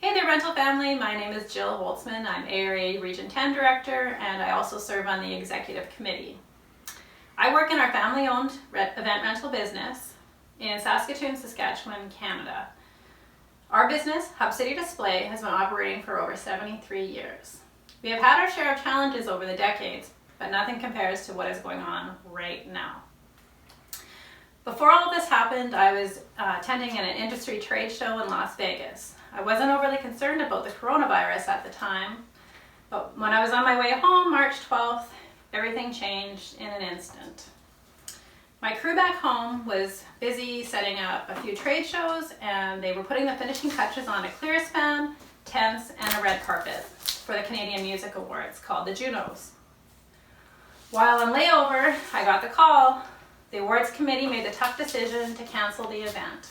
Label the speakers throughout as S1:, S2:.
S1: Hey there, rental family. My name is Jill Holtzman. I'm ARA Region 10 Director, and I also serve on the Executive Committee. I work in our family-owned event rental business in Saskatoon, Saskatchewan, Canada. Our business, Hub City Display, has been operating for over 73 years. We have had our share of challenges over the decades, but nothing compares to what is going on right now. Before all of this happened, I was attending an industry trade show in Las Vegas. I wasn't overly concerned about the coronavirus at the time, but when I was on my way home, March 12th, everything changed in an instant. My crew back home was busy setting up a few trade shows, and they were putting the finishing touches on a clear span, tents, and a red carpet for the Canadian Music Awards called the Junos. While on layover, I got the call. The awards committee made the tough decision to cancel the event.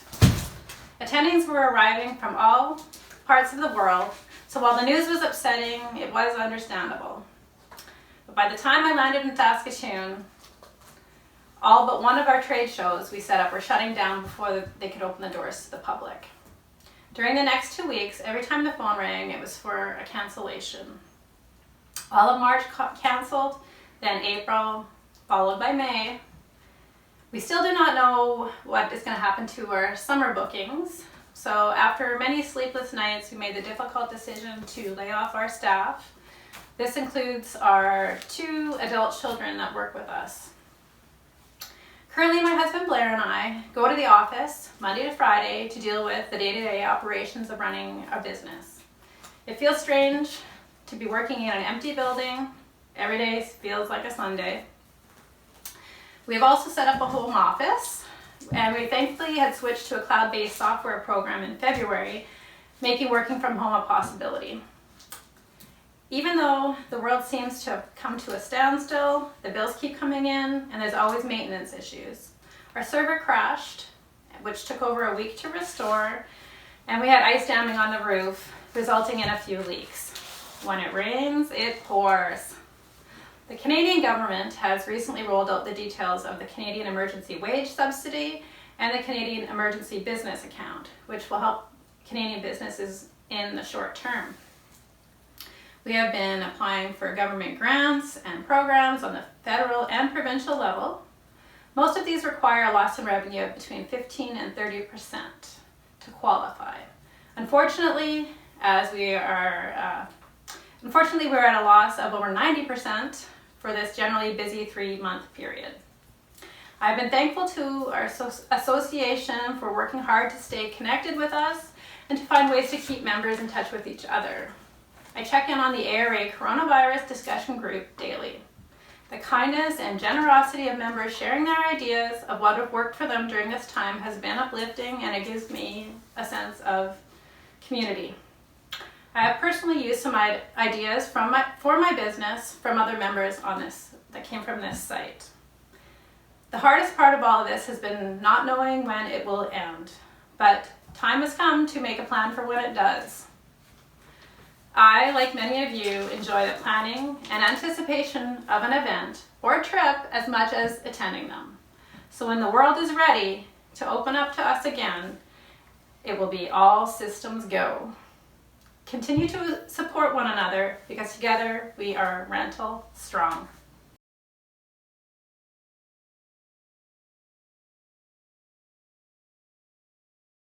S1: Attendings were arriving from all parts of the world, so while the news was upsetting, it was understandable. But by the time I landed in Saskatoon, all but one of our trade shows we set up were shutting down before they could open the doors to the public. During the next 2 weeks, every time the phone rang, it was for a cancellation. All of March canceled, then April, followed by May. We still do not know what is going to happen to our summer bookings. So after many sleepless nights, we made the difficult decision to lay off our staff. This includes our 2 adult children that work with us. Currently, my husband Blair and I go to the office Monday to Friday to deal with the day-to-day operations of running a business. It feels strange to be working in an empty building. Every day feels like a Sunday. We have also set up a home office, and we thankfully had switched to a cloud-based software program in February, making working from home a possibility. Even though the world seems to have come to a standstill, the bills keep coming in, and there's always maintenance issues. Our server crashed, which took over a week to restore, and we had ice damming on the roof, resulting in a few leaks. When it rains, it pours. The Canadian government has recently rolled out the details of the Canadian Emergency Wage Subsidy and the Canadian Emergency Business Account, which will help Canadian businesses in the short term. We have been applying for government grants and programs on the federal and provincial level. Most of these require a loss in revenue of between 15 and 30% to qualify. Unfortunately, we're at a loss of over 90% for this generally busy 3-month period. I've been thankful to our association for working hard to stay connected with us and to find ways to keep members in touch with each other. I check in on the ARA coronavirus discussion group daily. The kindness and generosity of members sharing their ideas of what have worked for them during this time has been uplifting, and it gives me a sense of community. I have personally used some ideas for my business from other members that came from this site. The hardest part of all of this has been not knowing when it will end, but time has come to make a plan for when it does. I, like many of you, enjoy the planning and anticipation of an event or trip as much as attending them. So when the world is ready to open up to us again, it will be all systems go. Continue to support one another, because together we are rental strong.